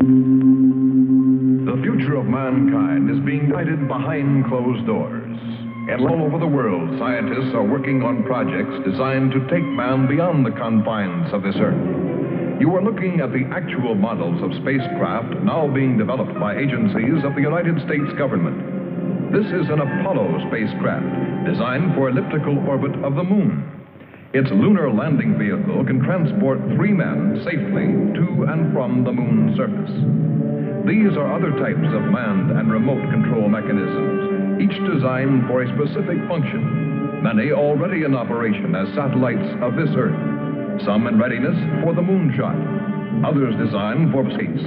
The future of mankind is being guided behind closed doors. And all over the world, scientists are working on projects designed to take man beyond the confines of this Earth. You are looking at the actual models of spacecraft now being developed by agencies of the United States government. This is an Apollo spacecraft designed for elliptical orbit of the moon. Its lunar landing vehicle can transport 3 men safely to and from the moon's surface. These are other types of manned and remote control mechanisms, each designed for a specific function, many already in operation as satellites of this Earth, some in readiness for the moonshot, others designed for space,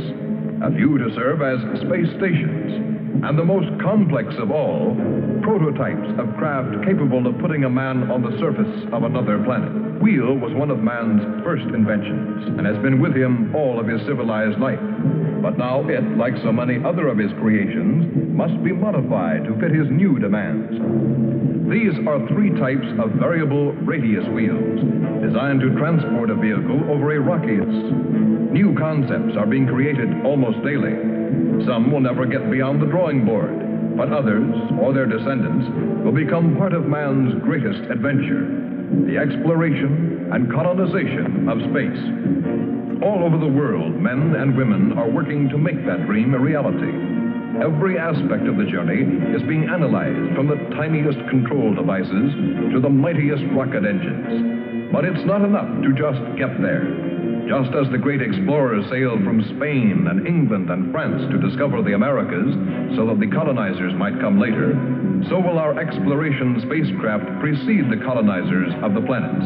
a few to serve as space stations, and the most complex of all, prototypes of craft capable of putting a man on the surface of another planet. Wheel was one of man's first inventions and has been with him all of his civilized life. But now it, like so many other of his creations, must be modified to fit his new demands. These are 3 types of variable radius wheels, designed to transport a vehicle over a rocky surface. New concepts are being created almost daily. Some will never get beyond the drawing board, but others, or their descendants, will become part of man's greatest adventure, the exploration and colonization of space. All over the world, men and women are working to make that dream a reality. Every aspect of the journey is being analyzed, from the tiniest control devices to the mightiest rocket engines. But it's not enough to just get there. Just as the great explorers sailed from Spain and England and France to discover the Americas so that the colonizers might come later, so will our exploration spacecraft precede the colonizers of the planets.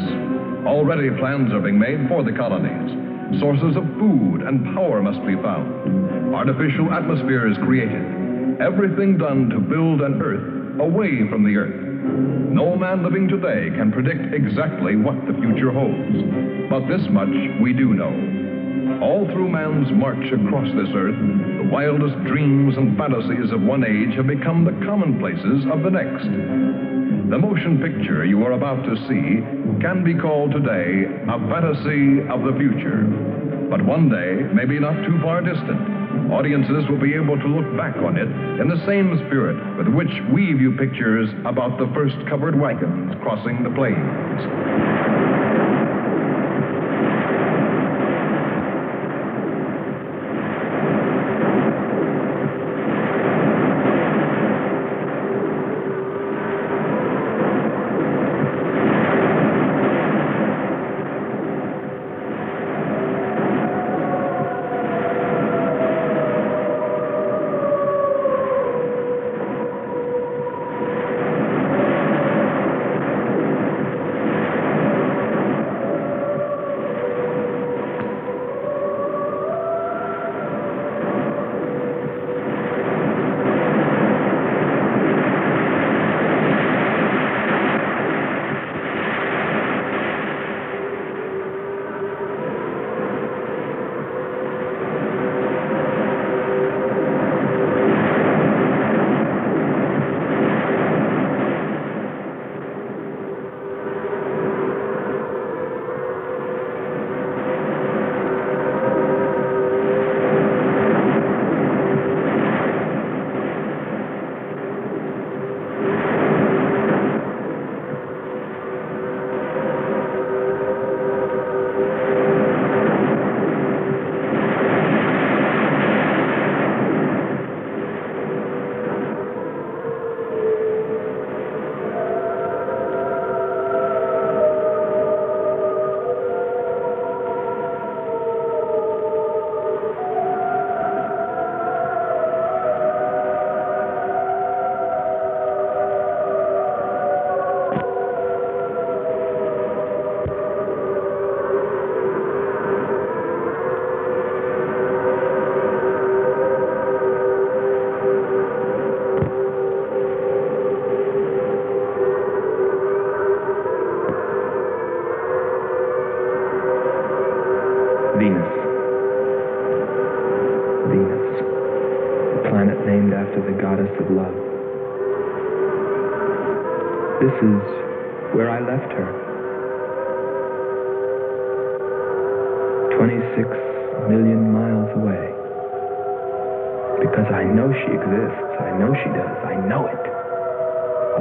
Already plans are being made for the colonies. Sources of food and power must be found. Artificial atmosphere is created. Everything done to build an Earth away from the Earth. No man living today can predict exactly what the future holds. But this much we do know. All through man's march across this Earth, the wildest dreams and fantasies of one age have become the commonplaces of the next. The motion picture you are about to see can be called today a fantasy of the future. But one day, maybe not too far distant, audiences will be able to look back on it in the same spirit with which we view pictures about the first covered wagons crossing the plains. Venus. Venus, a planet named after the goddess of love. This is where I left her. 26 million miles away. Because I know she exists. I know she does. I know it.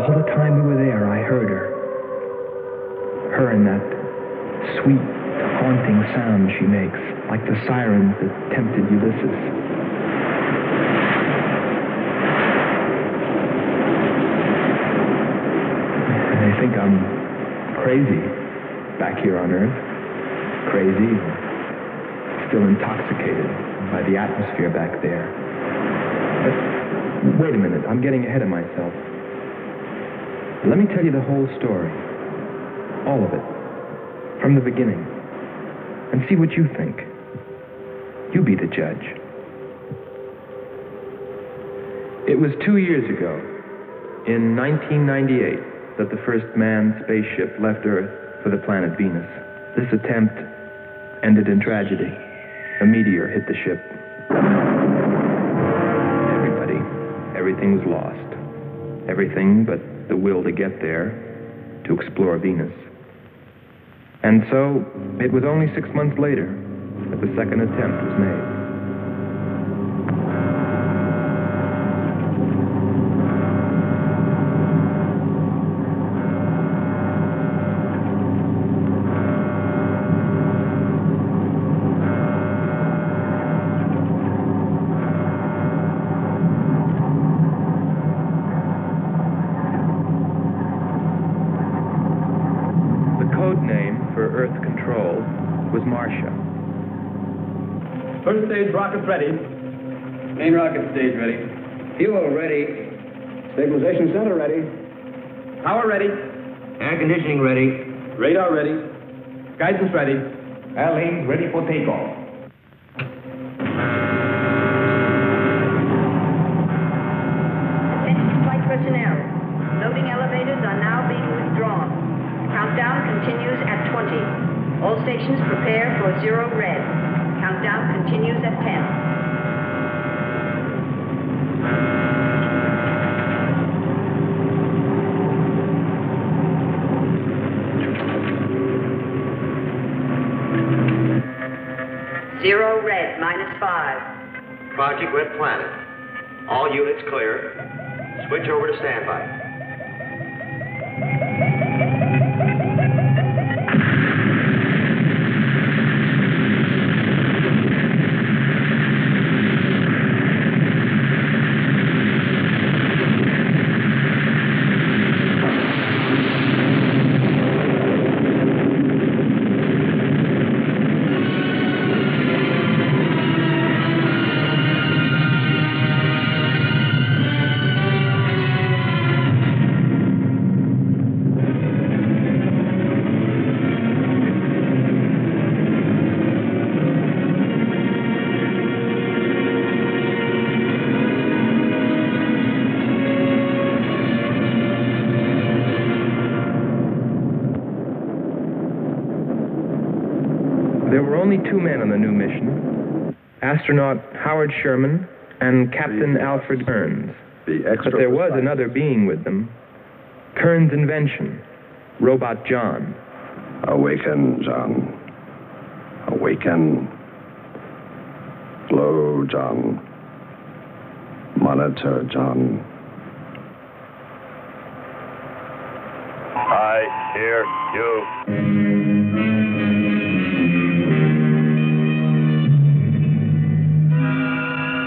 All the time we were there, I heard her. Her and that sweet, haunting sound she makes, like the sirens that tempted Ulysses. I think I'm crazy back here on Earth. Crazy, still intoxicated by the atmosphere back there. But wait a minute, I'm getting ahead of myself. Let me tell you the whole story. All of it. From the beginning. And see what you think. You be the judge. It was 2 years ago, in 1998, that the first manned spaceship left Earth for the planet Venus. This attempt ended in tragedy. A meteor hit the ship. Everything was lost. Everything but the will to get there, to explore Venus. And so, it was only 6 months later that the second attempt was made. First stage rockets ready. Main rocket stage ready. Fuel ready. Stabilization center ready. Power ready. Air conditioning ready. Radar ready. Guidance ready. Airlane ready for takeoff. Attention flight personnel. Loading elevators are now being withdrawn. Countdown continues at 20. All stations prepare for 0 red. Countdown continues at 10. Zero red, -5. Project Red Planet. All units clear. Switch over to standby. There were only 2 men on the new mission, astronaut Howard Sherman and Captain Alfred Kearns. But there was another being with them, Kearns' invention, Robot John. Awaken, John. Awaken. Flow, John. Monitor, John. I hear you.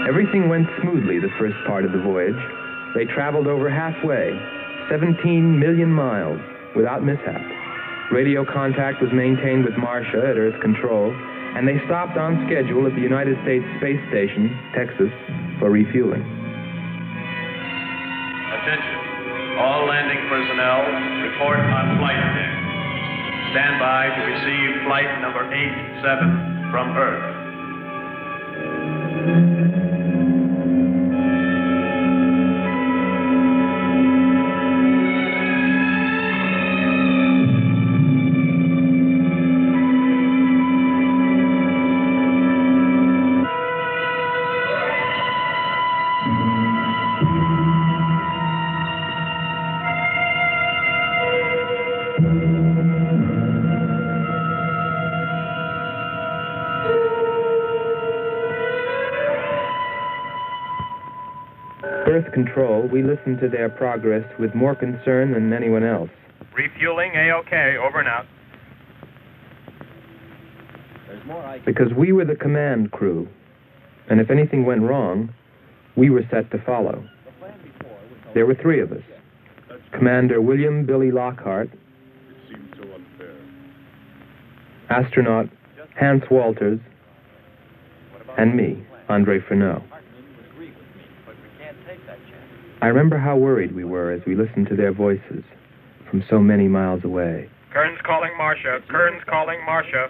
Everything went smoothly the first part of the voyage. They traveled over halfway, 17 million miles, without mishap. Radio contact was maintained with Marcia at Earth Control, and they stopped on schedule at the United States Space Station, Texas, for refueling. Attention. All landing personnel, report on flight deck. Stand by to receive flight number 87 from Earth. Earth Control, we listened to their progress with more concern than anyone else. Refueling A-OK, over and out. Because we were the command crew, and if anything went wrong, we were set to follow. There were three of us. Commander William Billy Lockhart, astronaut Hans Walters, and me, Andre Freneau. I remember how worried we were as we listened to their voices from so many miles away. Kern's calling Marcia. Kern's calling Marcia.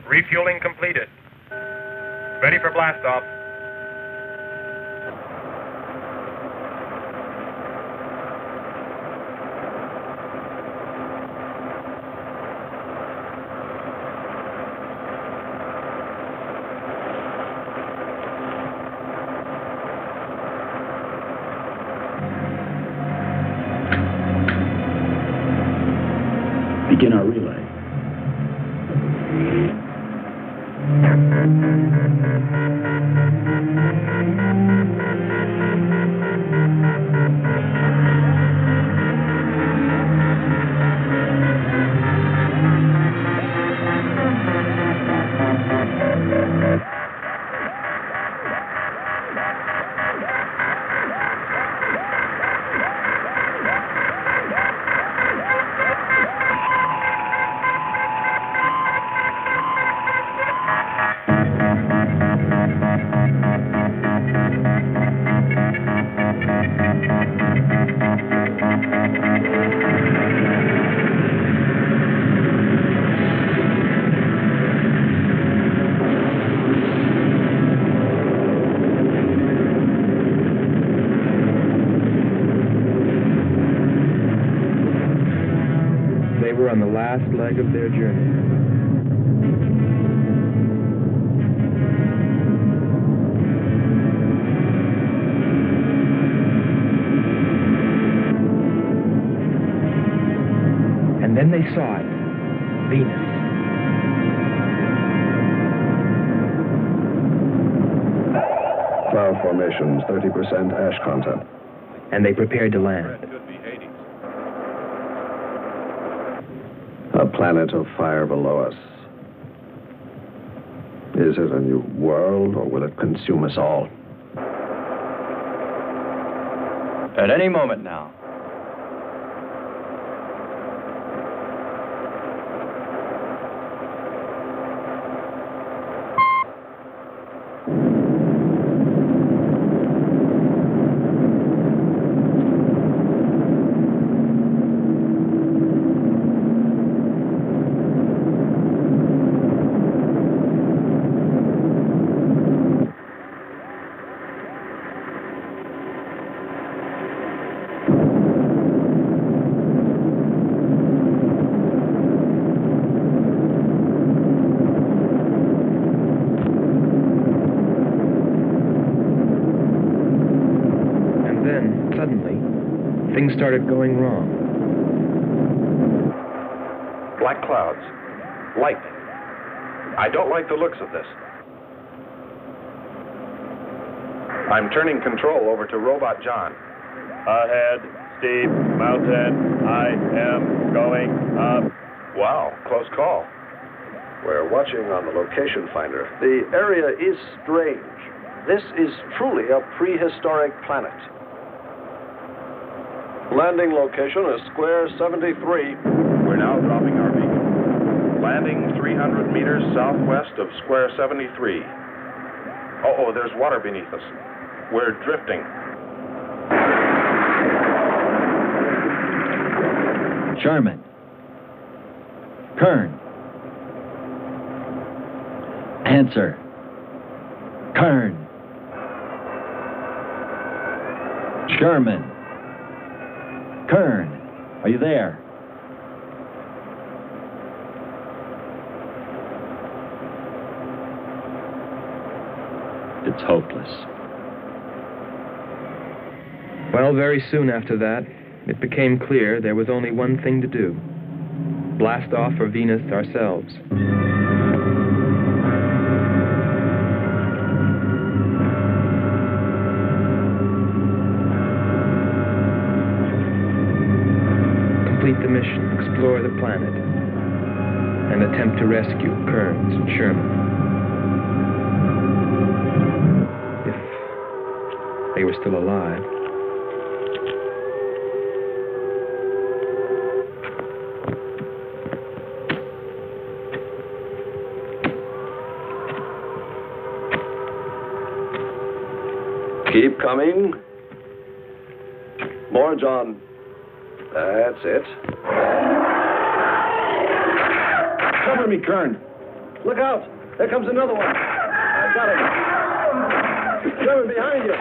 Refueling completed. Ready for blastoff. Begin our relay. On the last leg of their journey. And then they saw it, Venus. Cloud formations, 30% ash content. And they prepared to land. A planet of fire below us. Is it a new world, or will it consume us all? At any moment now. Things started going wrong. Black clouds. Lightning. I don't like the looks of this. I'm turning control over to Robot John. Ahead, Steve, mountain. I am going up. Wow, close call. We're watching on the location finder. The area is strange. This is truly a prehistoric planet. Landing location is square 73. We're now dropping our beacon. Landing 300 meters southwest of square 73. Oh, there's water beneath us. We're drifting. Sherman. Kern. Answer. Kern. Sherman. Kern, are you there? It's hopeless. Well, very soon after that, it became clear there was only one thing to do. Blast off for Venus ourselves. explore the planet and attempt to rescue Kearns and Sherman. If they were still alive. Keep coming. More, John. That's it. Cover me, Kern. Look out! There comes another one. I got him. Sherman, behind you.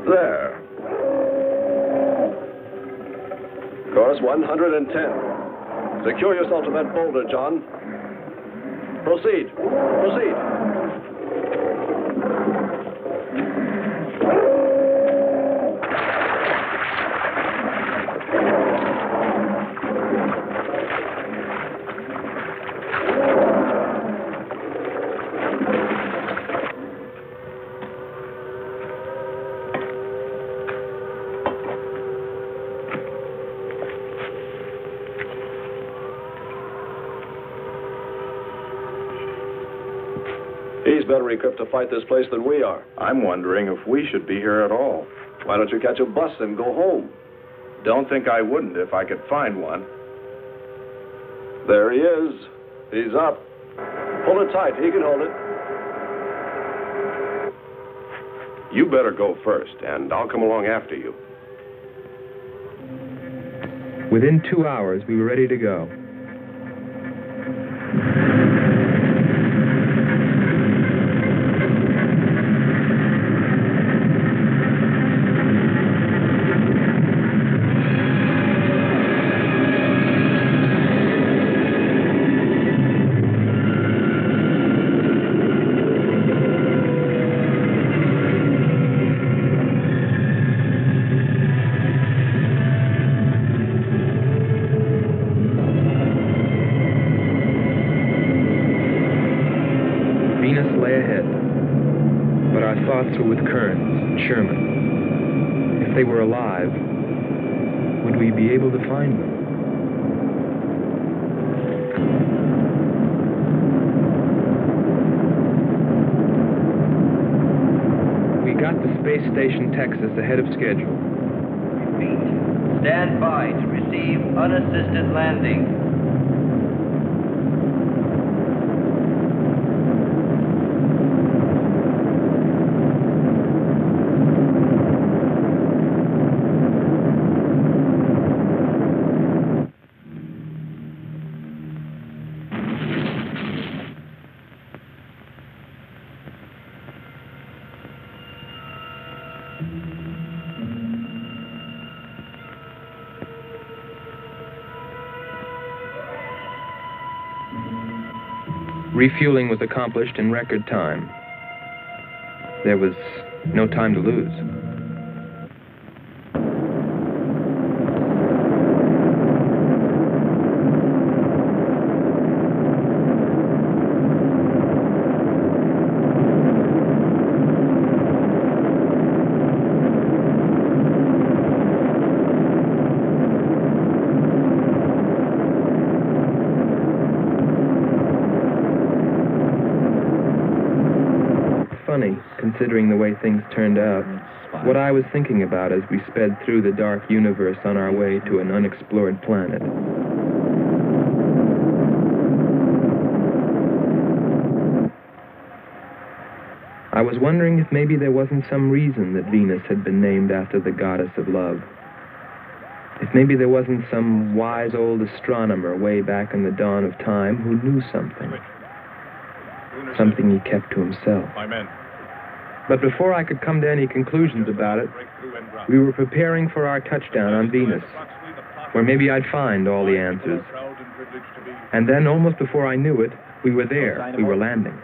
There. Course 110. Secure yourself to that boulder, John. Proceed. Proceed. He's better equipped to fight this place than we are. I'm wondering if we should be here at all. Why don't you catch a bus and go home? Don't think I wouldn't if I could find one. There he is. He's up. Pull it tight. He can hold it. You better go first, and I'll come along after you. Within 2 hours, we were ready to go. Were with Kearns and Sherman. If they were alive, would we be able to find them? We got to Space Station Texas ahead of schedule. Repeat. Stand by to receive unassisted landing. Refueling was accomplished in record time. There was no time to lose. Funny, considering the way things turned out, what I was thinking about as we sped through the dark universe on our way to an unexplored planet. I was wondering if maybe there wasn't some reason that Venus had been named after the goddess of love. If maybe there wasn't some wise old astronomer way back in the dawn of time who knew something. Something he kept to himself. But before I could come to any conclusions about it, we were preparing for our touchdown on Venus, where maybe I'd find all the answers. And then, almost before I knew it, we were there. We were landing.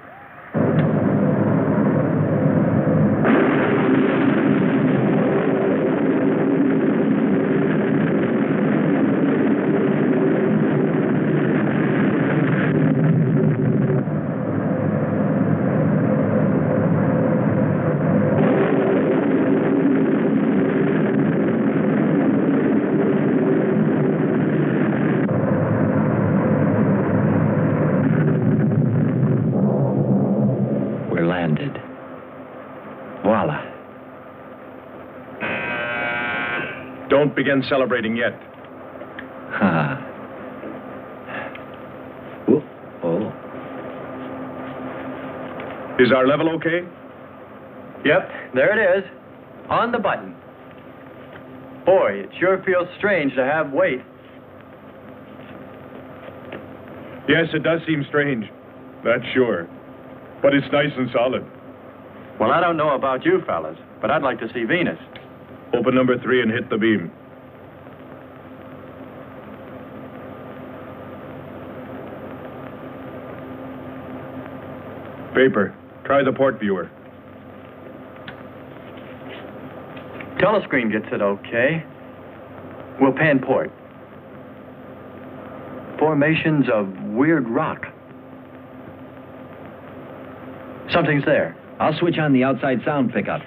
Don't begin celebrating yet. Ha. Oh. Is our level okay? Yep, there it is. On the button. Boy, it sure feels strange to have weight. Yes, it does seem strange. That's sure. But it's nice and solid. Well, I don't know about you fellas, but I'd like to see Venus. Open number 3 and hit the beam. Vapor, try the port viewer. Telescreen gets it okay. We'll pan port. Formations of weird rock. Something's there. I'll switch on the outside sound pickup.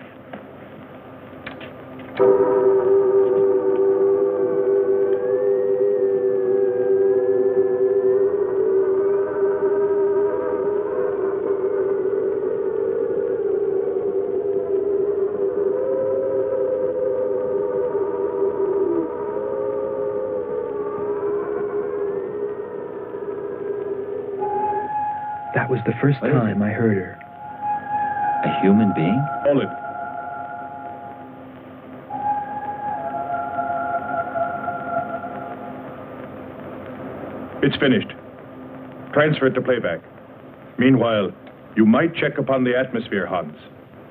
That was the first time I heard her. A human being? Hold it. It's finished. Transfer it to playback. Meanwhile, you might check upon the atmosphere, Hans.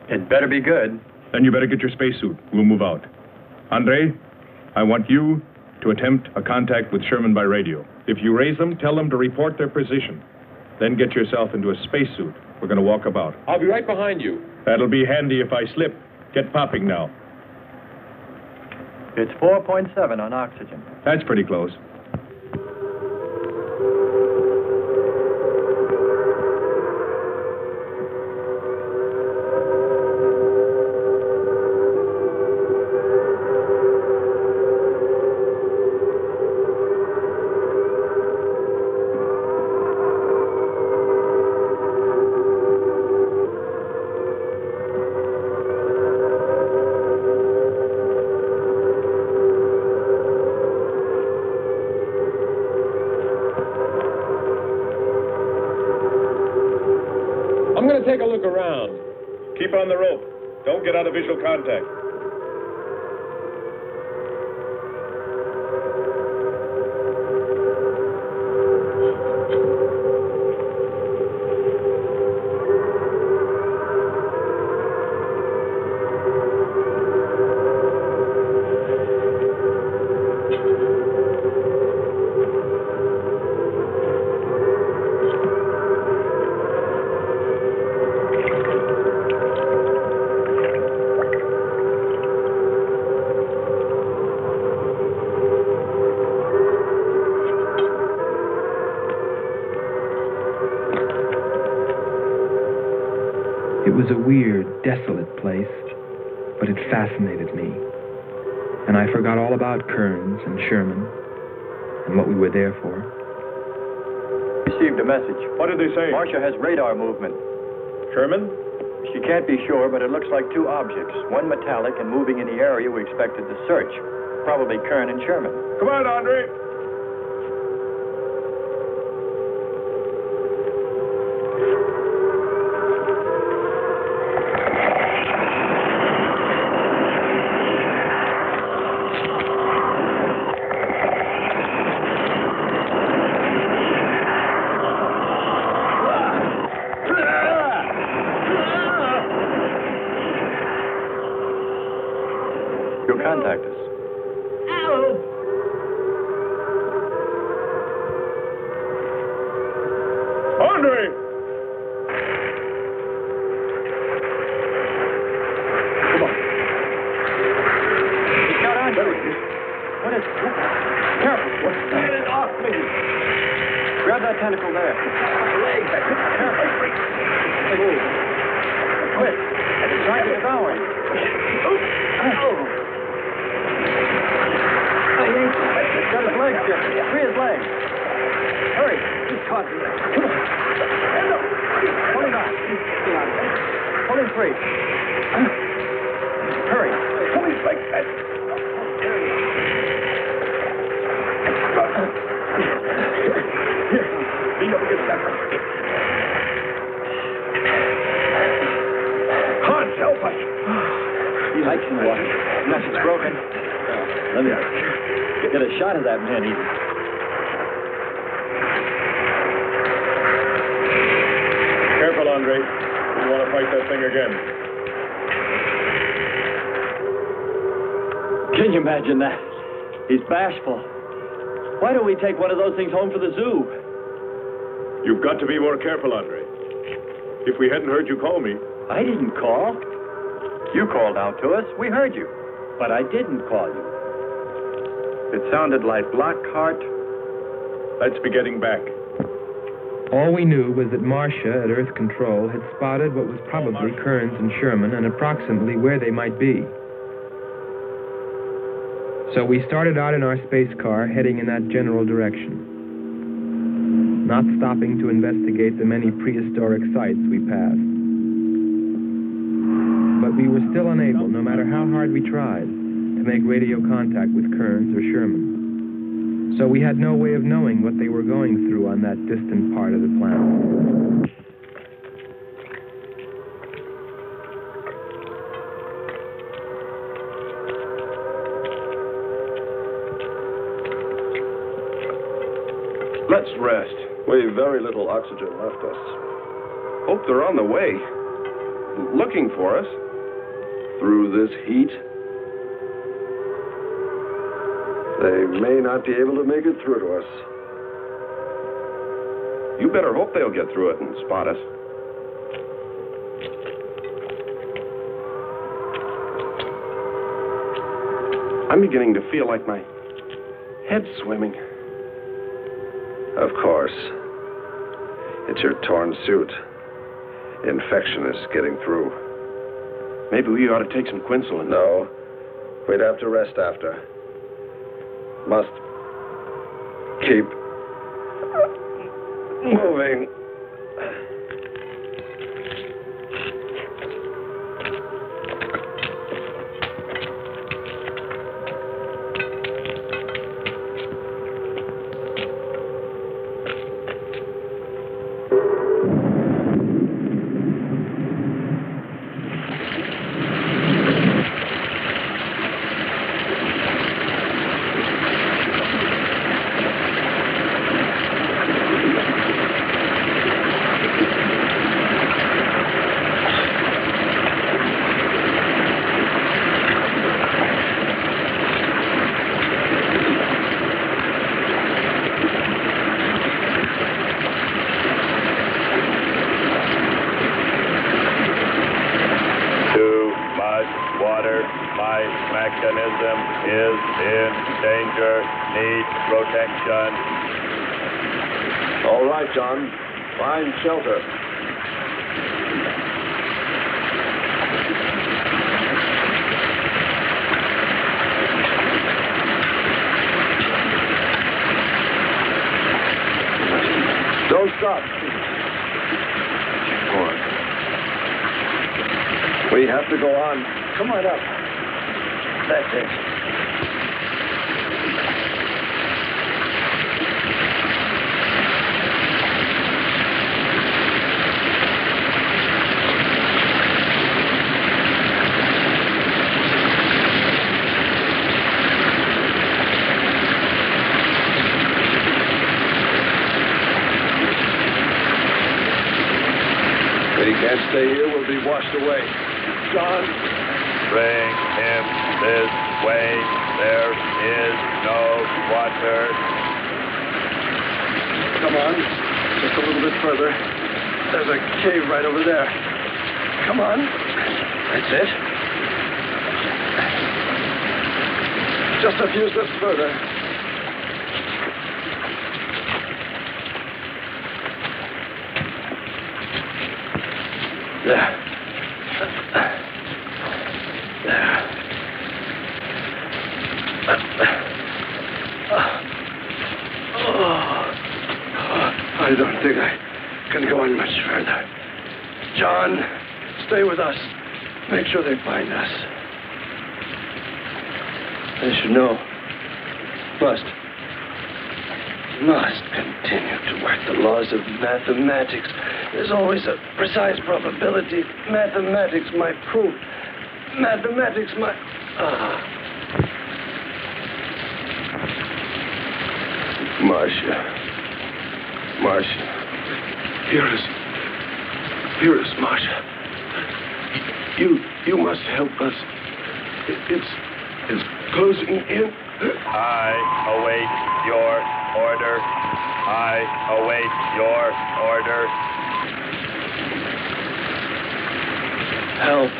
It better be good. Then you better get your spacesuit. We'll move out. Andre, I want you to attempt a contact with Sherman by radio. If you raise them, tell them to report their position. Then get yourself into a spacesuit. We're going to walk about. I'll be right behind you. That'll be handy if I slip. Get popping now. It's 4.7 on oxygen. That's pretty close. I'm going to take a look around. Keep on the rope. Don't get out of visual contact. It was a weird, desolate place, but it fascinated me. And I forgot all about Kearns and Sherman and what we were there for. Received a message. What did they say? Marcia has radar movement. Sherman? She can't be sure, but it looks like two objects. One metallic and moving in the area we expected to search. Probably Kern and Sherman. Come on, Andre. You'll contact us. Andre! Come on. He's got Andre. What is... Careful. Get it off me. Grab that tentacle there. Leg. Careful. Move. Quick. It's trying to devour him. He's got his legs different. Free his legs. Hurry. He's caught. Come on. Pull him out. Pull him free. Hurry. Pull him like that. Lean up against that. Hans, help us. He likes the water. Nothing's broken. Let me get a shot of that man even. Careful, Andre. You want to fight that thing again. Can you imagine that? He's bashful. Why don't we take one of those things home for the zoo? You've got to be more careful, Andre. If we hadn't heard you call me... I didn't call. You called out to us. We heard you. But I didn't call you. It sounded like Lockhart. Let's be getting back. All we knew was that Marcia at Earth Control had spotted what was probably Kearns and Sherman and approximately where they might be. So we started out in our space car, heading in that general direction, not stopping to investigate the many prehistoric sites we passed. But we were still unable, no matter how hard we tried, to make radio contact with Kearns or Sherman. So we had no way of knowing what they were going through on that distant part of the planet. Let's rest. We've very little oxygen left us. Hope they're on the way. Looking for us. Through this heat. They may not be able to make it through to us. You better hope they'll get through it and spot us. I'm beginning to feel like my head's swimming. Of course. It's your torn suit. Infection is getting through. Maybe we ought to take some quinsulin. No. We'd have to rest after. Must keep moving. All right, John. Find shelter. Don't stop. Come on. We have to go on. Come on up. That's it. Can't stay here, we'll be washed away. John! Bring him this way. There is no water. Come on. Just a little bit further. There's a cave right over there. Come on. That's it. Just a few steps further. There. I don't think I can go on much further. John, stay with us. Make sure they find us. They should know. Must. must continue to work the laws of mathematics. There's always a precise probability. Mathematics, my proof. Mathematics, my... Marcia. Hear us, Marcia. You must help us. It's closing in. I await your order. I await your order. Help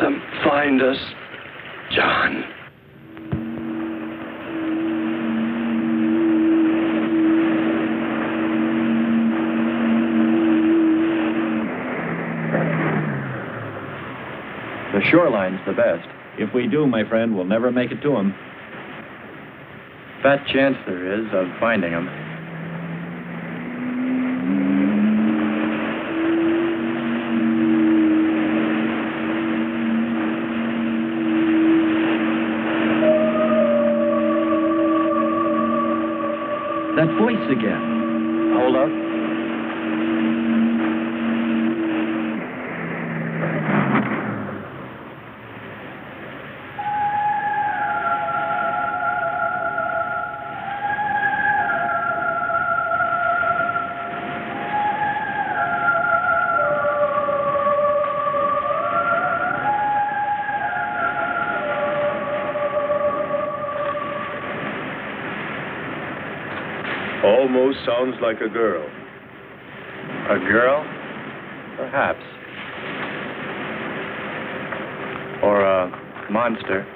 them find us, John. The shoreline's the best. If we do, my friend, we'll never make it to them. Fat chance there is of finding them. That voice again. Hold up. Almost sounds like a girl. A girl? Perhaps. Or a monster.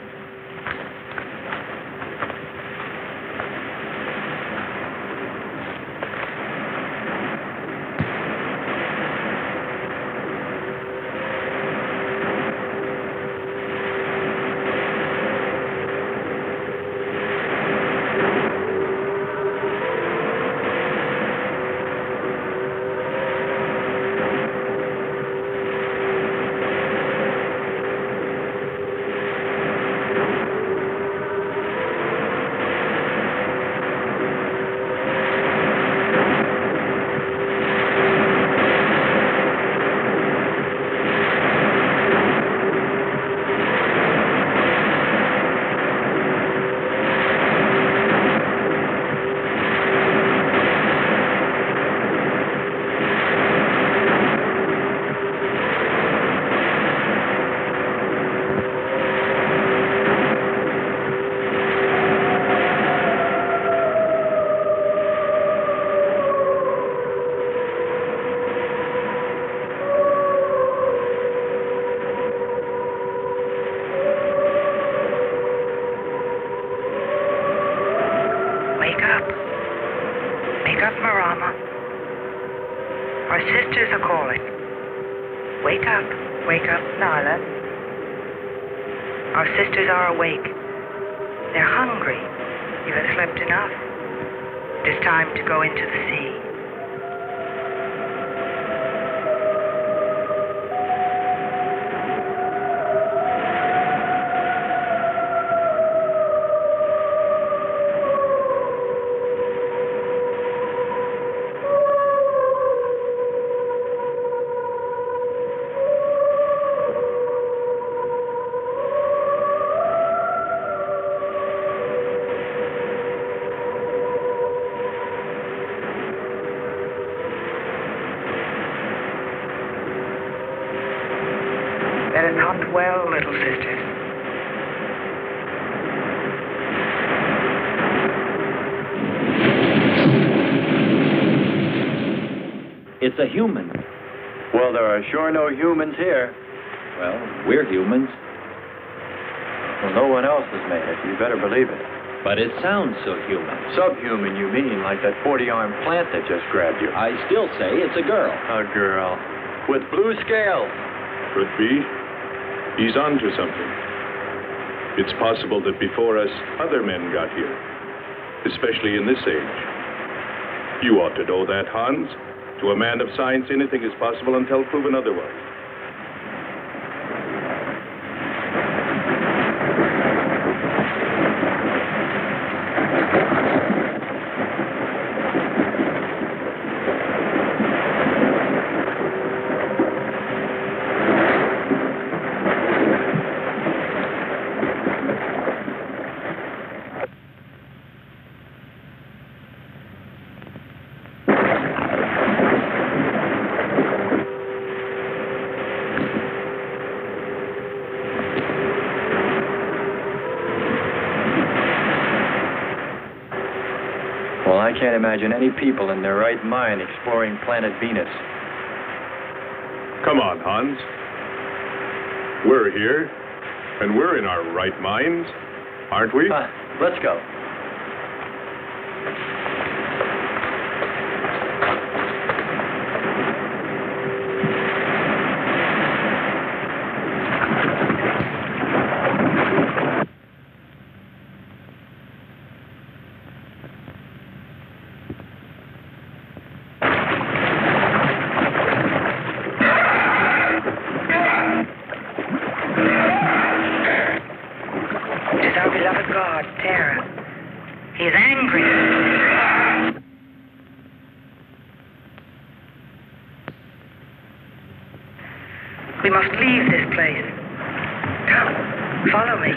Well, little sisters. It's a human. Well, there are sure no humans here. Well, we're humans. Well, no one else has made it. You better believe it. But it sounds so human. Subhuman, you mean, like that 40-armed plant that just grabbed you. I still say it's a girl. A girl. With blue scales. Could be. He's on to something. It's possible that before us, other men got here, especially in this age. You ought to know that, Hans. To a man of science, anything is possible until proven otherwise. I can't imagine any people in their right mind exploring planet Venus. Come on, Hans. We're here, and we're in our right minds, aren't we? Let's go. We must leave this place. Come, follow me.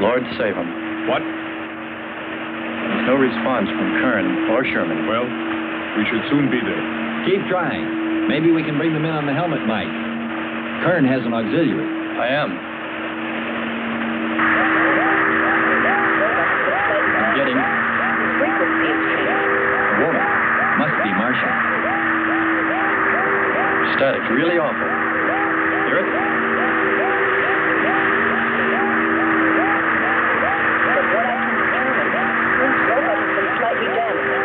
Lord save him. What? There's no response from Kern or Sherman. Well, we should soon be there. Keep trying. Maybe we can bring them in on the helmet mic. Kern has an auxiliary. I am. I'm getting... Frequency is changing. A woman. Must be Martian. Static's really awful. Hear it? From what I can determine, this robot has been slightly damaged.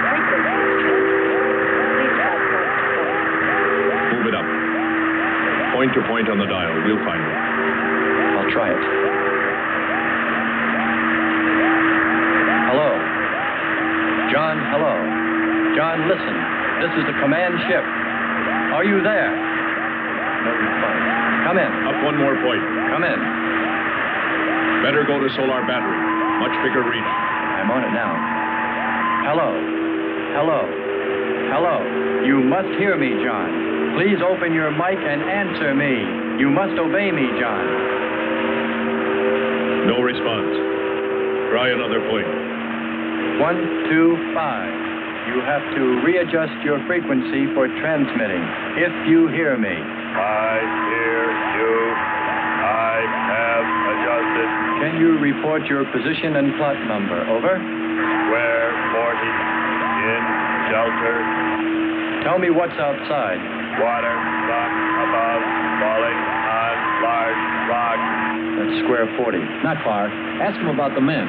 Frequency is changing. Please try point to point. Move it up. Point to point on the dial. We'll find it. I'll try it. Hello. John, hello. John, listen. This is the command ship. Are you there? No response. Come in. Up one more point. Come in. Better go to solar battery. Much bigger reach. I'm on it now. Hello. Hello. Hello. You must hear me, John. Please open your mic and answer me. You must obey me, John. No response. Try another point. 1, 2, 5. You have to readjust your frequency for transmitting, if you hear me. I hear you. I have adjusted. Can you report your position and plot number? Over. Square 40. In shelter. Tell me what's outside. Water, sun above, falling on large rock. That's square 40. Not far. Ask him about the men.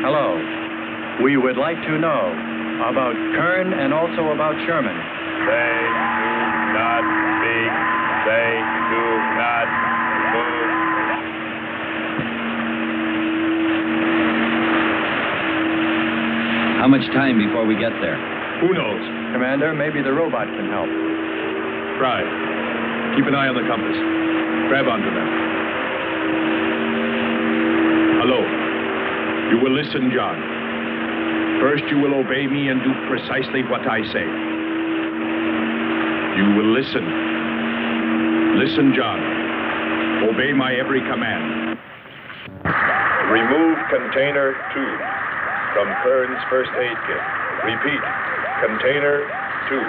Hello. We would like to know about Kern and also about Sherman. They do not speak. They do not move. How much time before we get there? Who knows? Commander, maybe the robot can help. Try. Keep an eye on the compass. Grab onto them. Hello. You will listen, John. First, you will obey me and do precisely what I say. You will listen. Listen, John. Obey my every command. Remove container 2 from Kern's first aid kit. Repeat, container 2.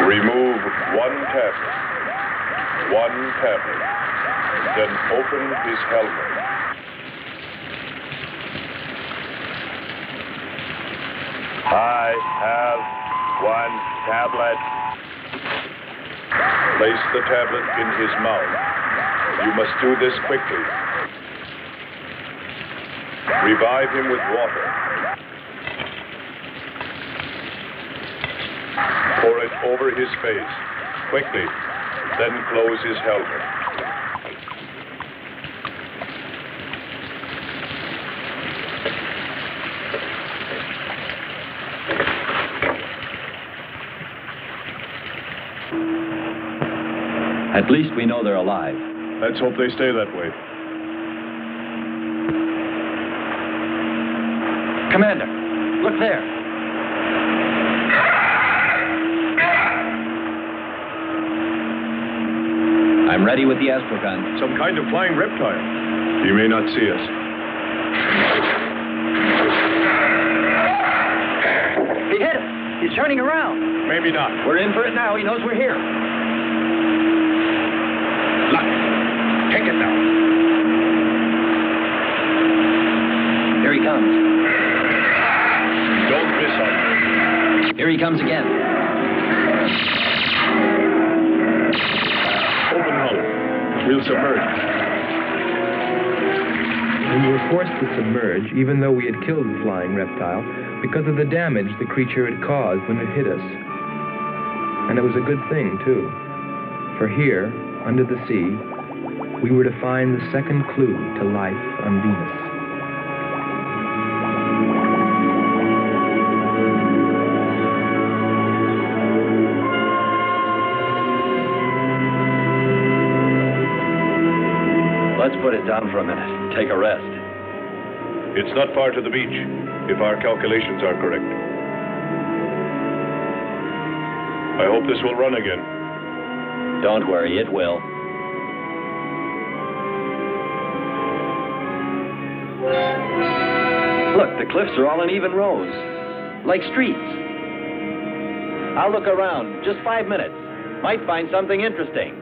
Remove one tablet. Then open his helmet. I have one tablet. Place the tablet in his mouth. You must do this quickly. Revive him with water. Pour it over his face. Quickly. Then close his helmet. At least we know they're alive. Let's hope they stay that way. Commander, look there. I'm ready with the astrogun. Some kind of flying reptile. He may not see us. He hit it. He's turning around. Maybe not. We're in for it now. He knows we're here. Look. Take it now. Here he comes. Don't miss him. Here he comes again. Open hull. We'll submerge. We were forced to submerge, even though we had killed the flying reptile, because of the damage the creature had caused when it hit us. And it was a good thing, too. For here, under the sea, we were to find the second clue to life on Venus. Let's put it down for a minute. Take a rest. It's not far to the beach, if our calculations are correct. I hope this will run again. Don't worry, it will. Look, the cliffs are all in even rows, like streets. I'll look around. Just 5 minutes. Might find something interesting.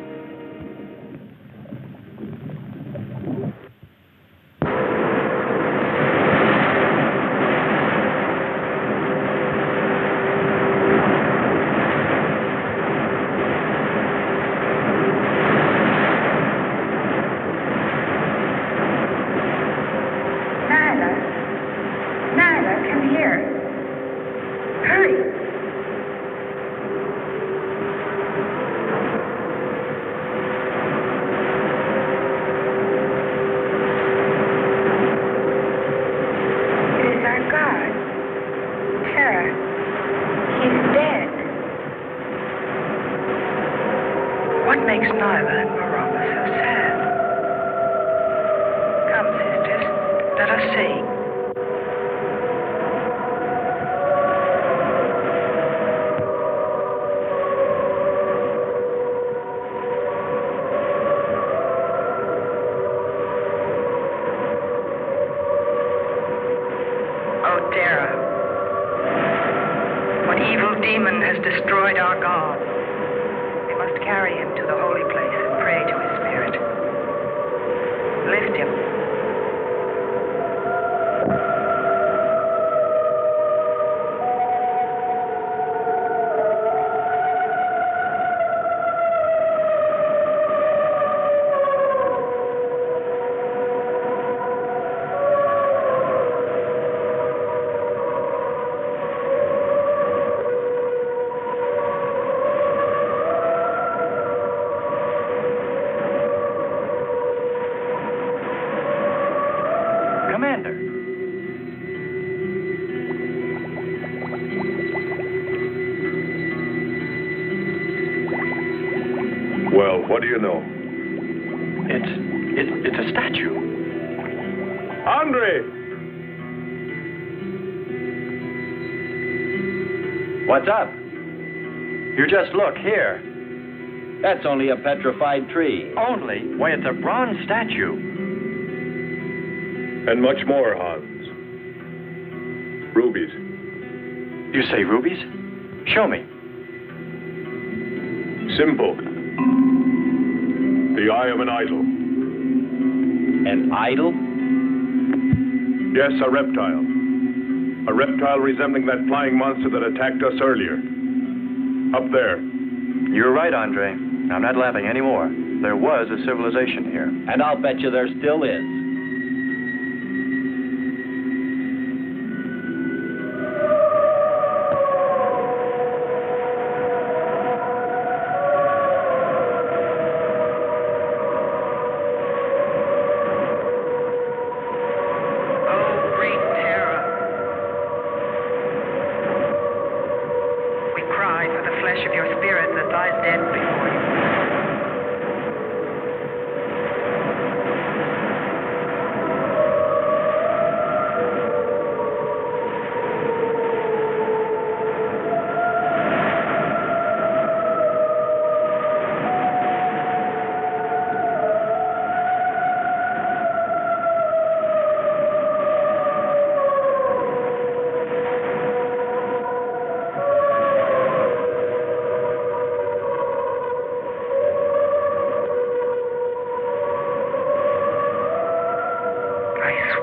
Well, what do you know? It's a statue. Andre! What's up? You just look here. That's only a petrified tree. Only? Why, it's a bronze statue. And much more, Hans. Rubies. You say rubies? Show me. Simple. The eye of an idol. An idol? Yes, a reptile. A reptile resembling that flying monster that attacked us earlier. Up there. You're right, Andre. I'm not laughing anymore. There was a civilization here. And I'll bet you there still is.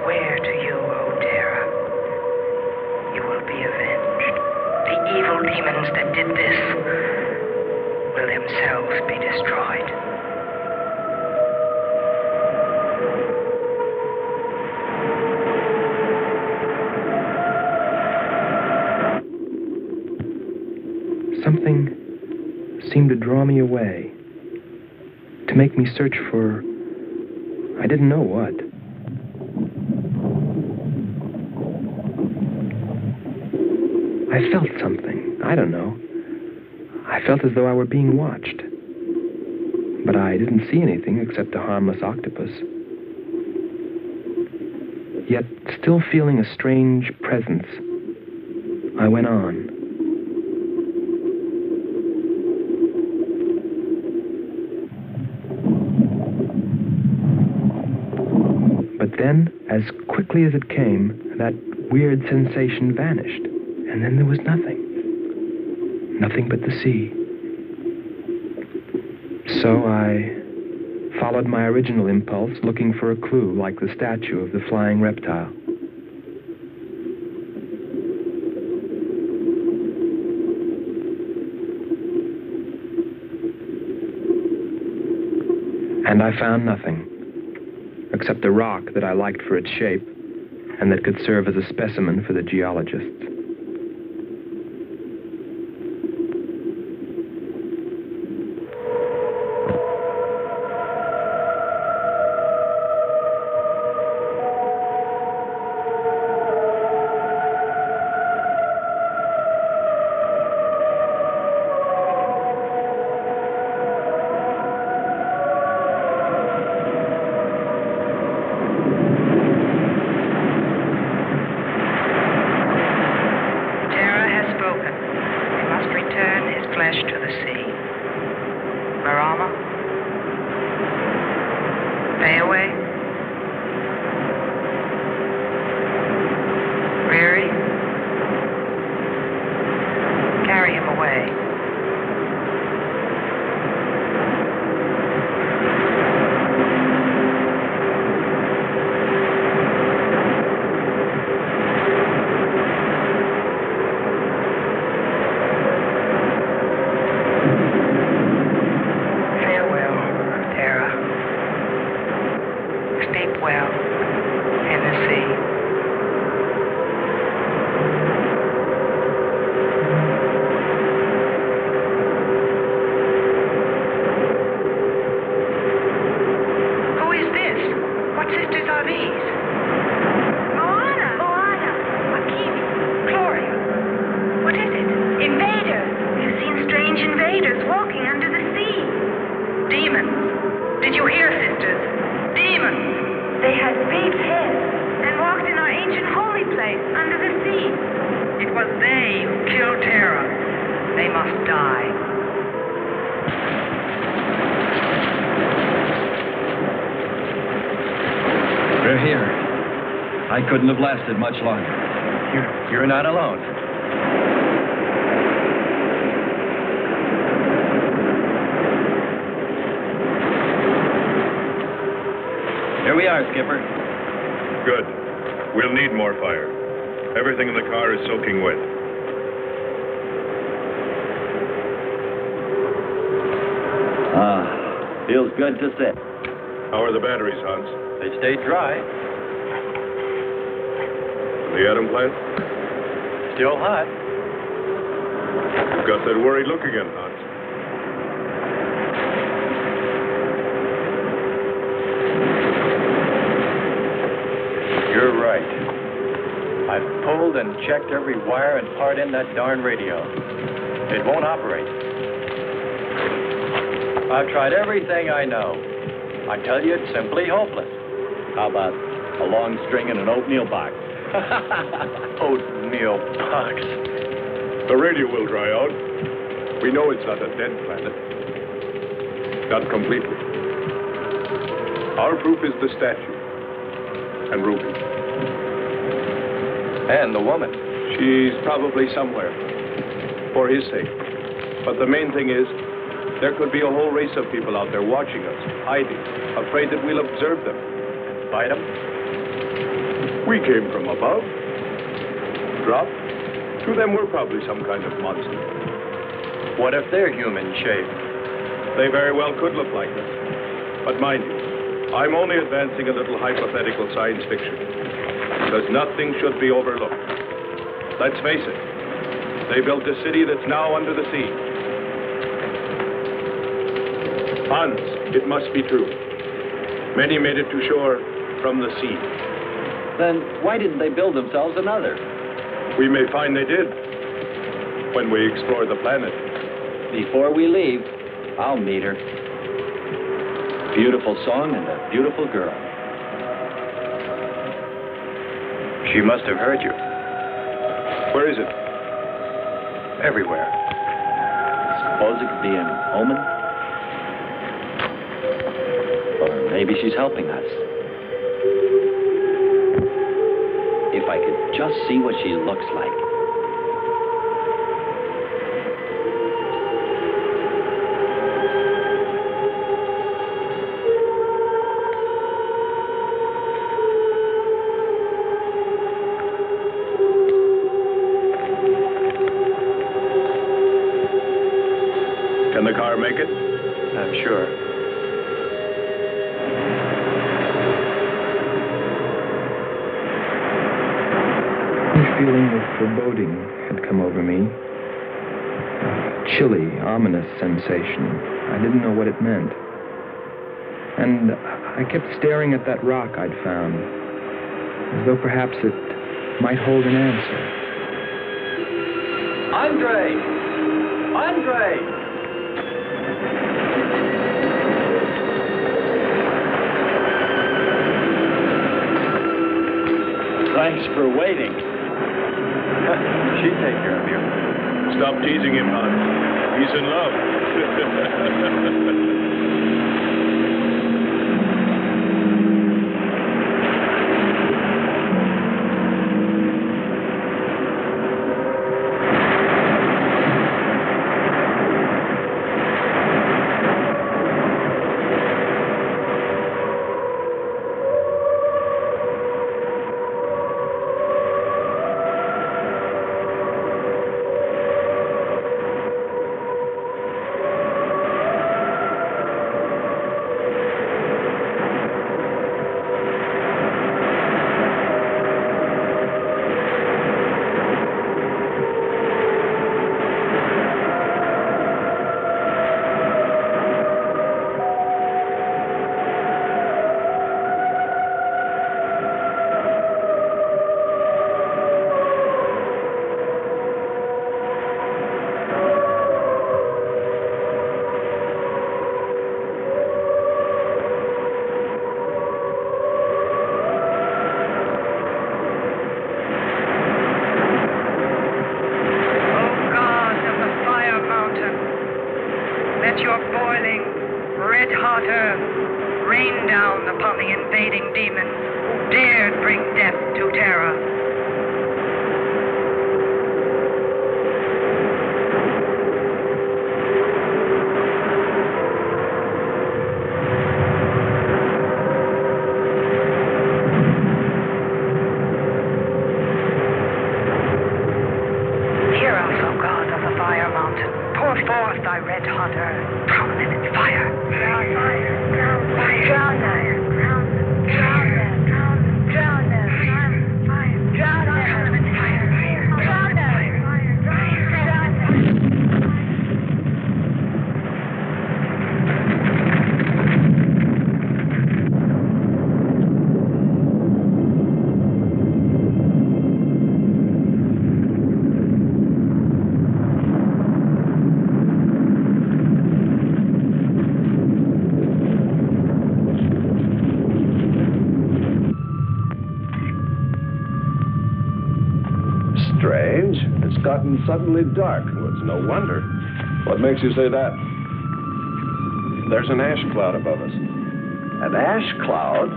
swear to you, O Terra, you will be avenged. The evil demons that did this will themselves be destroyed. Something seemed to draw me away, to make me search for, I didn't know what. I felt something, I don't know. I felt as though I were being watched. But I didn't see anything except a harmless octopus. Yet, still feeling a strange presence, I went on. But then, as quickly as it came, that weird sensation vanished. And then there was nothing. Nothing but the sea. So I followed my original impulse, looking for a clue like the statue of the flying reptile. And I found nothing, except a rock that I liked for its shape and that could serve as a specimen for the geologists. Couldn't have lasted much longer. You're not alone. Here we are, Skipper. Good. We'll need more fire. Everything in the car is soaking wet. Feels good to sit. How are the batteries, Hans? They stayed dry. The atom plant? Still hot. You've got that worried look again, Hans. You're right. I've pulled and checked every wire and part in that darn radio. It won't operate. I've tried everything I know. I tell you, it's simply hopeless. How about a long string and an oatmeal box? Oatmeal box. The radio will dry out. We know it's not a dead planet. Not completely. Our proof is the statue. And Ruby. And the woman. She's probably somewhere. For his sake. But the main thing is, there could be a whole race of people out there watching us, hiding, afraid that we'll observe them. Fight them? We came from above. Dropped. To them, we're probably some kind of monster. What if they're human shape? They very well could look like that. But mind you, I'm only advancing a little hypothetical science fiction. Because nothing should be overlooked. Let's face it. They built a city that's now under the sea. Hans, it must be true. Many made it to shore from the sea. Then why didn't they build themselves another? We may find they did when we explore the planet. Before we leave, I'll meet her. Beautiful song and a beautiful girl. She must have heard you. Where is it? Everywhere. Suppose it could be an omen? Or maybe she's helping us. If I could just see what she looks like. Can the car make it? I'm sure. A feeling of foreboding had come over me. A chilly, ominous sensation. I didn't know what it meant. And I kept staring at that rock I'd found, as though perhaps it might hold an answer. Andre! Andre! Thanks for waiting. She'd take care of you. Stop teasing him, Hans. He's in love. Strange. It's gotten suddenly dark. Well, it's no wonder. What makes you say that? There's an ash cloud above us. An ash cloud?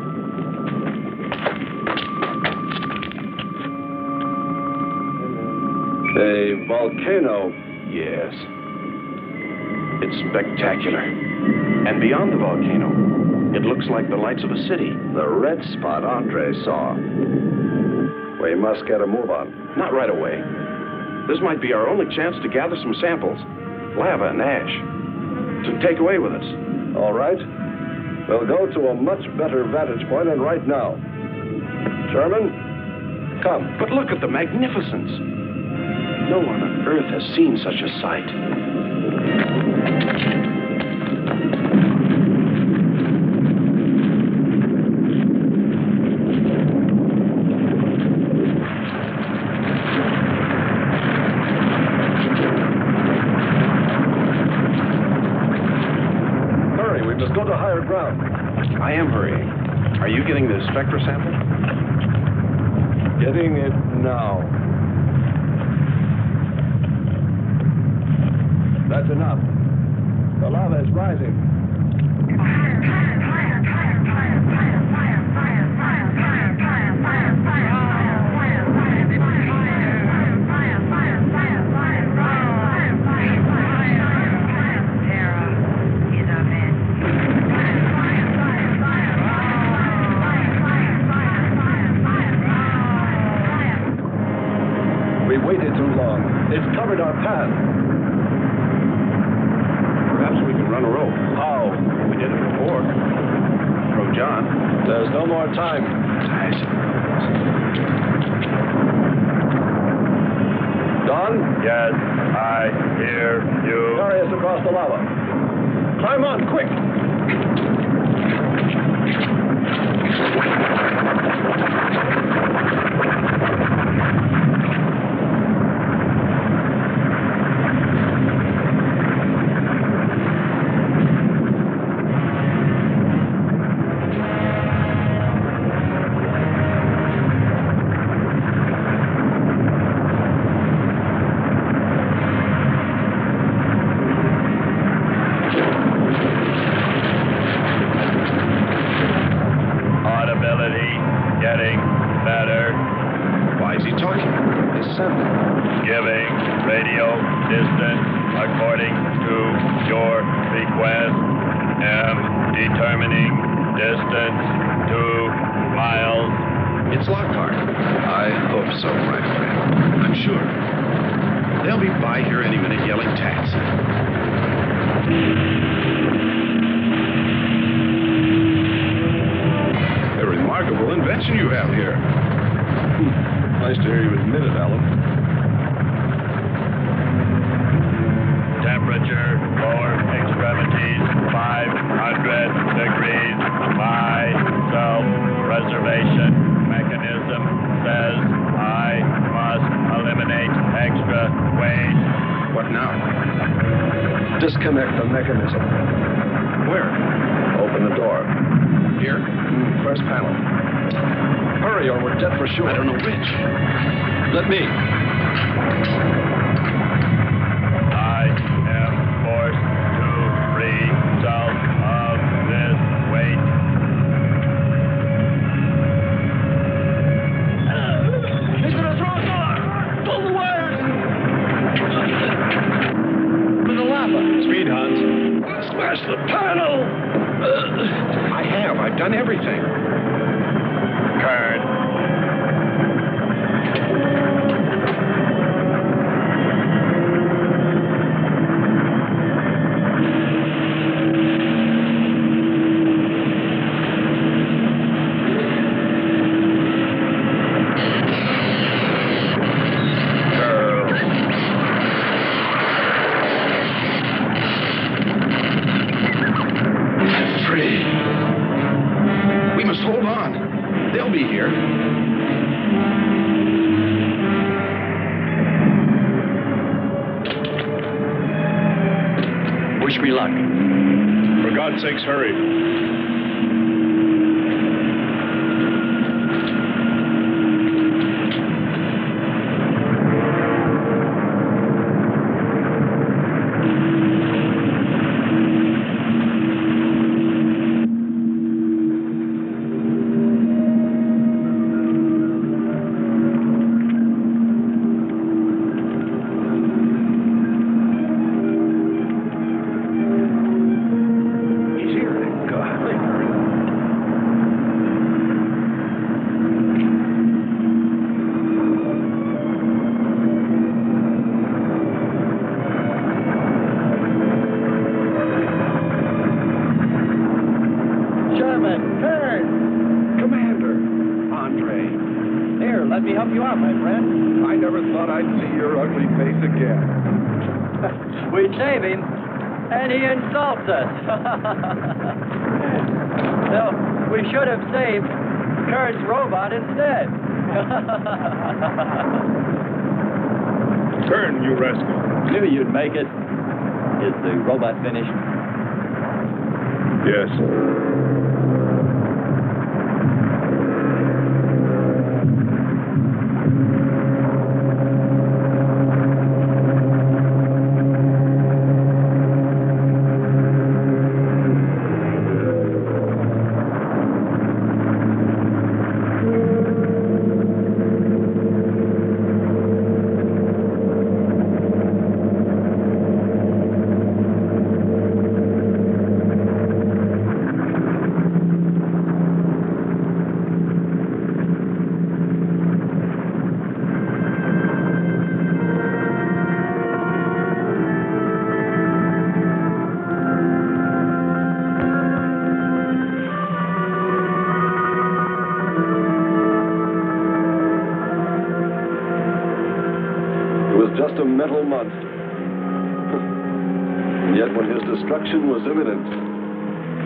A volcano. Yes. It's spectacular. And beyond the volcano, it looks like the lights of a city. The red spot Andre saw. We must get a move on. Not right away. This might be our only chance to gather some samples, lava and ash, to take away with us. All right. We'll go to a much better vantage point, and right now. Sherman, come. But look at the magnificence. No one on Earth has seen such a sight. Go to higher ground. I am hurrying. Are you getting the spectra sample? Getting it now. That's enough. The lava is rising. Waited too long. It's covered our path. Perhaps we can run a rope. How? We did it before. From John. There's no more time. Don? Yes, I hear you. Carry us across the lava. Climb on, quick! Disconnect the mechanism. Where? Open the door. Here? First panel. Hurry or we're dead for sure. I don't know which. Let me. I am forced to free myself of this weight. He's gonna throw us off! Pull the wires! For the lava! Speed, Hans. Smash the panel! I have. I've done everything. Kern. Wish me luck. For God's sakes, hurry. let me help you out, my friend. I never thought I'd see your ugly face again. We save him, and he insults us. No, we should have saved Kurt's robot instead. Kern, you rascal. Knew you'd make it. Is the robot finished? Yes. Just a mental monster. And yet when his destruction was imminent,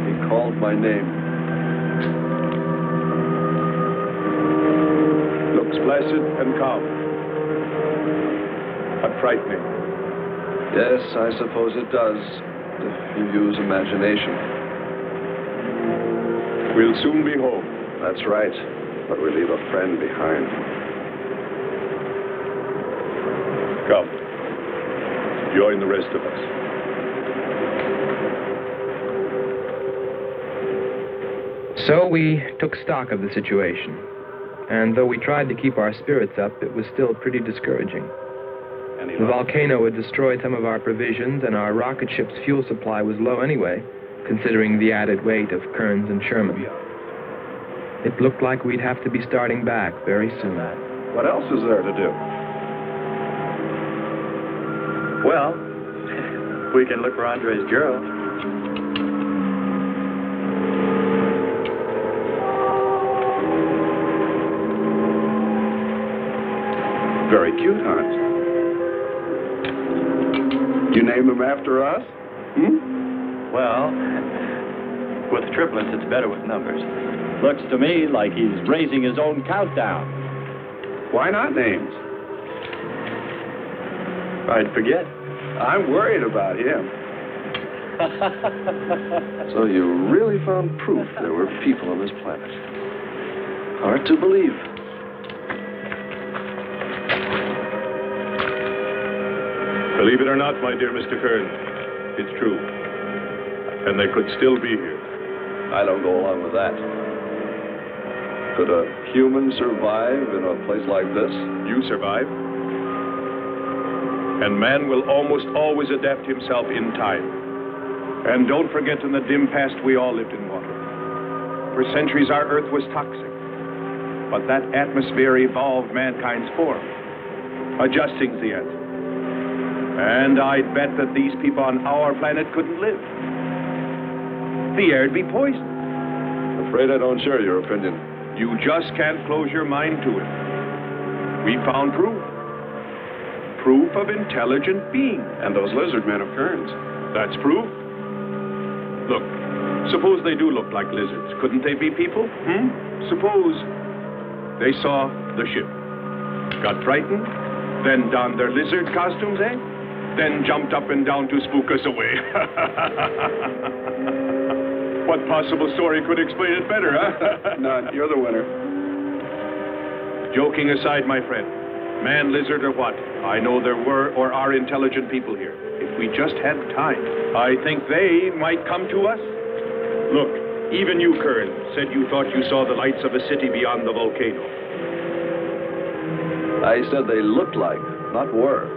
he called my name. Looks placid and calm. But frightening. Yes, I suppose it does, if you use imagination. We'll soon be home. That's right, but we leave a friend behind. Come. Join the rest of us. So we took stock of the situation. And though we tried to keep our spirits up, it was still pretty discouraging. The volcano had destroyed some of our provisions, and our rocket ship's fuel supply was low anyway, considering the added weight of Kearns and Sherman. It looked like we'd have to be starting back very soon. What else is there to do? Well, we can look for Andre's girl. Very cute, Hans. You name him after us? Well, with triplets, it's better with numbers. Looks to me like he's raising his own countdown. Why not names? I'd forget. I'm worried about him. So you really found proof there were people on this planet. Hard to believe. Believe it or not, my dear Mr. Kern, it's true. And they could still be here. I don't go along with that. Could a human survive in a place like this? You survive. And man will almost always adapt himself in time. And don't forget, in the dim past, we all lived in water. For centuries, our Earth was toxic. But that atmosphere evolved mankind's form. Adjusting's the answer. And I'd bet that these people on our planet couldn't live. The air'd be poisoned. Afraid I don't share your opinion. You just can't close your mind to it. We found proof. Proof of intelligent being. And those lizard men of Kearns. That's proof. Look, suppose they do look like lizards. Couldn't they be people? Suppose they saw the ship, got frightened, then donned their lizard costumes, then jumped up and down to spook us away. What possible story could explain it better, huh? None. You're the winner. Joking aside, my friend, man, lizard, or what, I know there were or are intelligent people here. If we just had time, I think they might come to us. Look, even you, Kern, said you thought you saw the lights of a city beyond the volcano. I said they looked like, not were.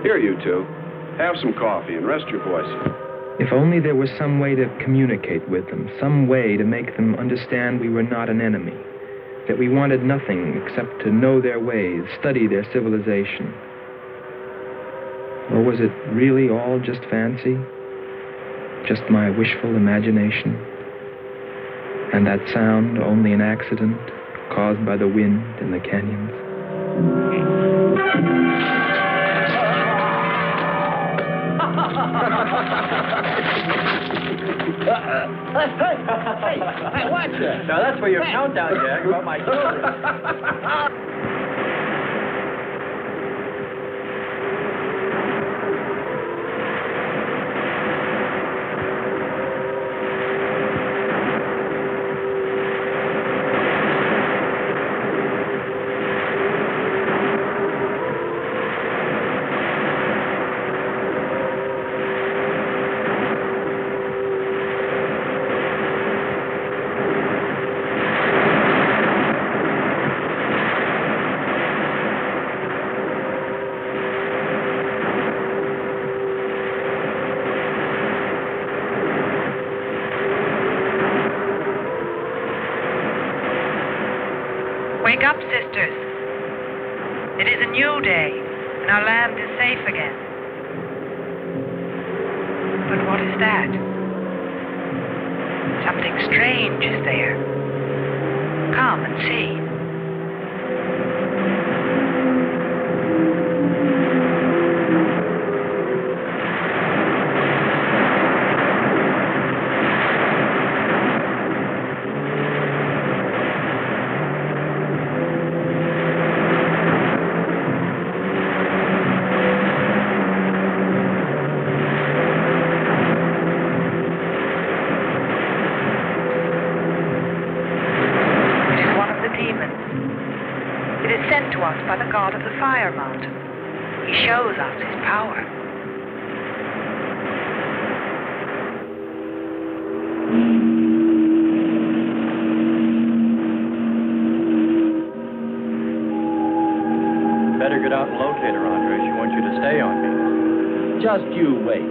Here, you two. Have some coffee and rest your voices. If only there was some way to communicate with them, some way to make them understand we were not an enemy, that we wanted nothing except to know their ways, study their civilization. Or was it really all just fancy? Just my wishful imagination? And that sound only an accident, caused by the wind in the canyons. Hey, watch it. Now that's for your countdown, Jack, about my children. Wake up, sisters. It is a new day, and our land is safe again. But what is that? Something strange is there. Come and see. By the god of the fire mountain. He shows us his power. Better get out and locate her, Andre. She wants you to stay on me. Just you wait.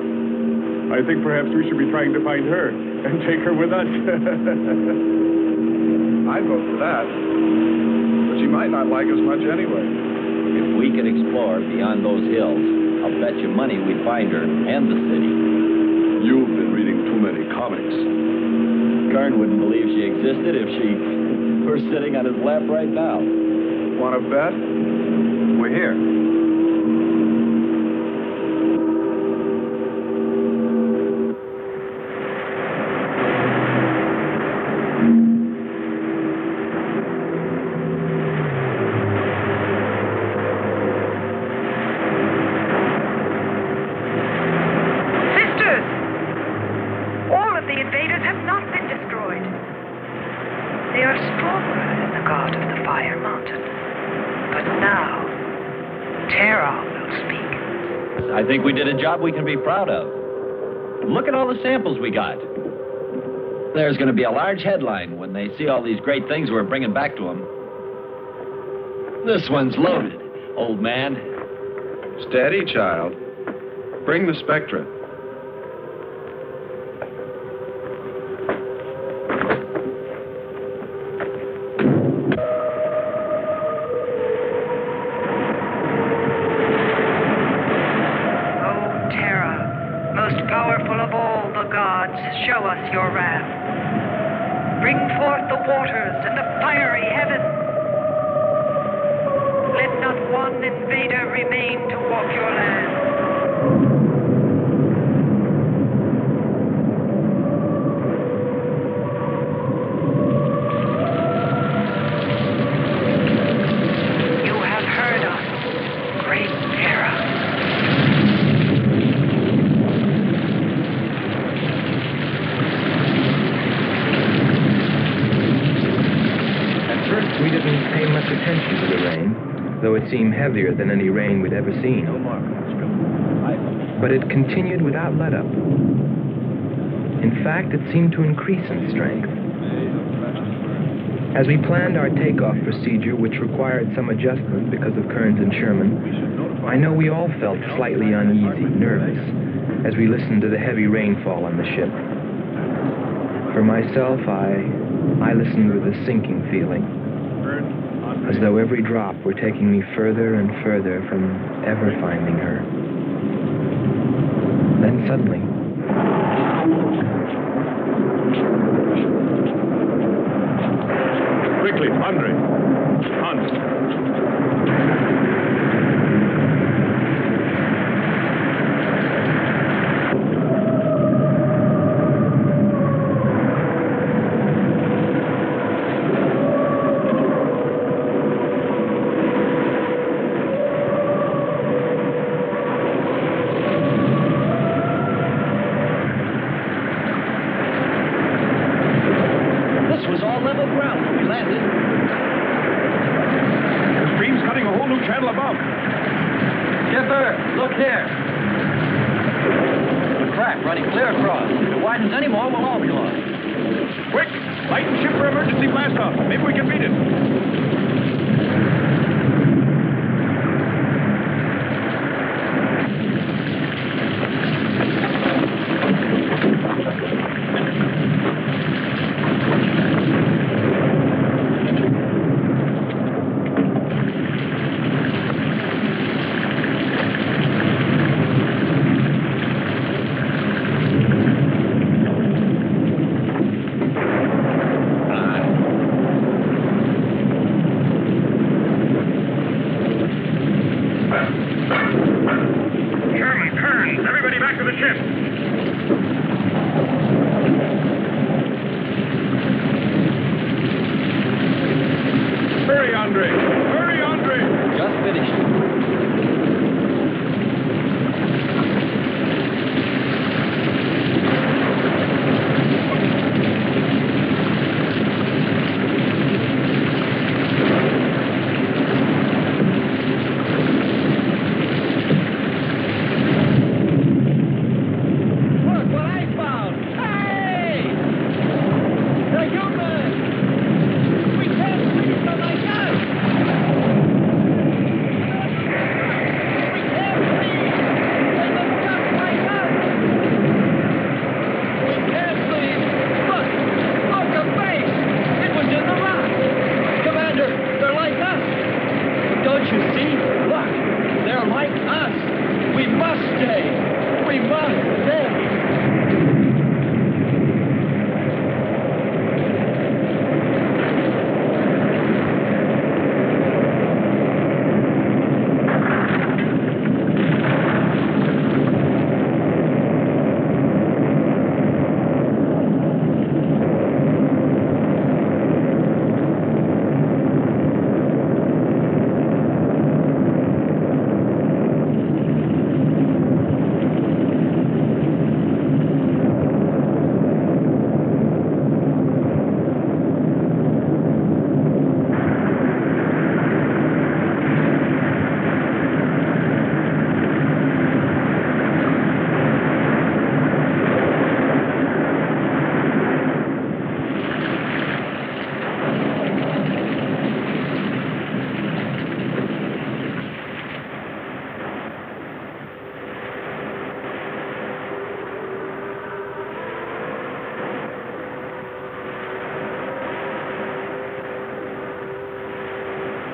I think perhaps we should be trying to find her and take her with us. I'd vote for that. But she might not like us much anyway. If we could explore beyond those hills, I'll bet you money we'd find her and the city. You've been reading too many comics. Kern wouldn't believe she existed if she were sitting on his lap right now. Want to bet? We're here. I think we did a job we can be proud of. Look at all the samples we got. There's going to be a large headline when they see all these great things we're bringing back to them. This one's loaded, old man. Steady, child. Bring the spectra. Show us your wrath. Bring forth the waters and the fiery heaven. Let not one invader remain to walk your land. You have heard us, great Terra. We didn't pay much attention to the rain, though it seemed heavier than any rain we'd ever seen. But it continued without let-up. In fact, it seemed to increase in strength. As we planned our takeoff procedure, which required some adjustment because of Kearns and Sherman, I know we all felt slightly uneasy, nervous, as we listened to the heavy rainfall on the ship. For myself, I listened with a sinking feeling, as though every drop were taking me further and further from ever finding her. Then suddenly, Quickly, Andre. Hans.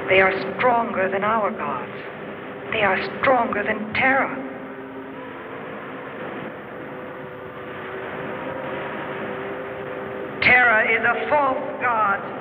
They are stronger than our gods. They are stronger than Terra. Terra is a false god.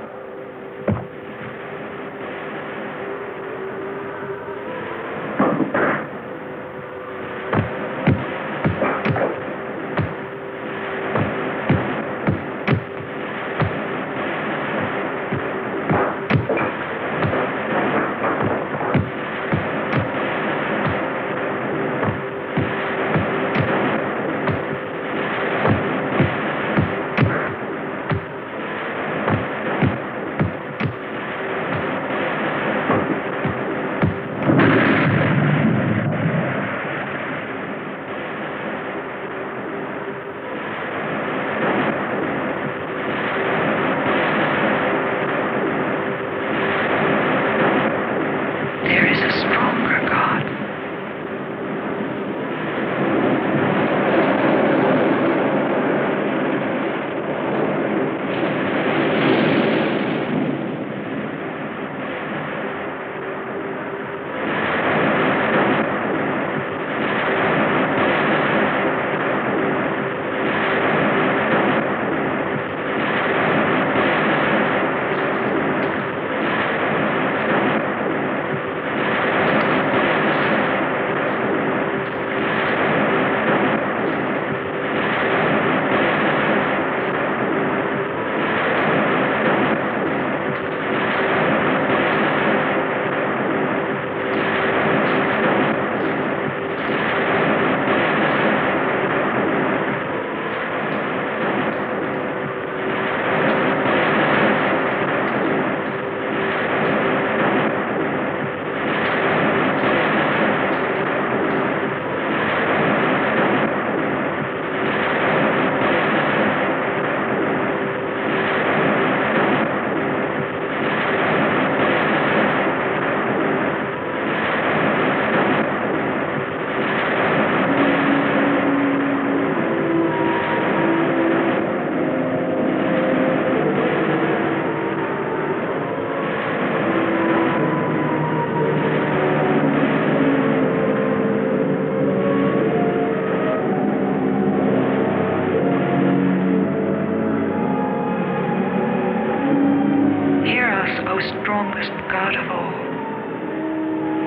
strongest God of all.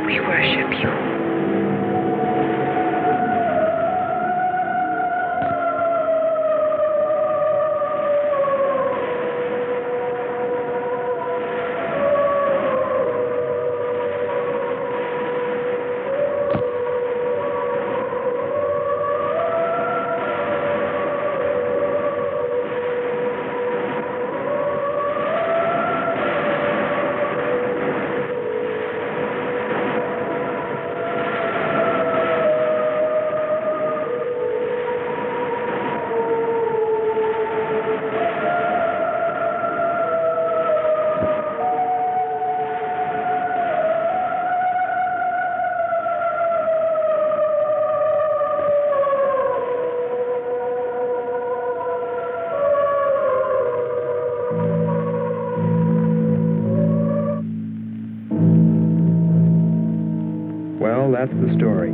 We worship you. Well, that's the story.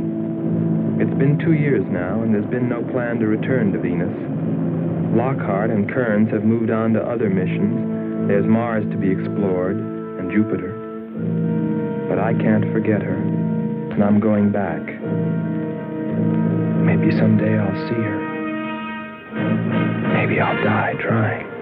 It's been 2 years now, and there's been no plan to return to Venus. Lockhart and Kearns have moved on to other missions. There's Mars to be explored, and Jupiter. But I can't forget her, and I'm going back. Maybe someday I'll see her. Maybe I'll die trying.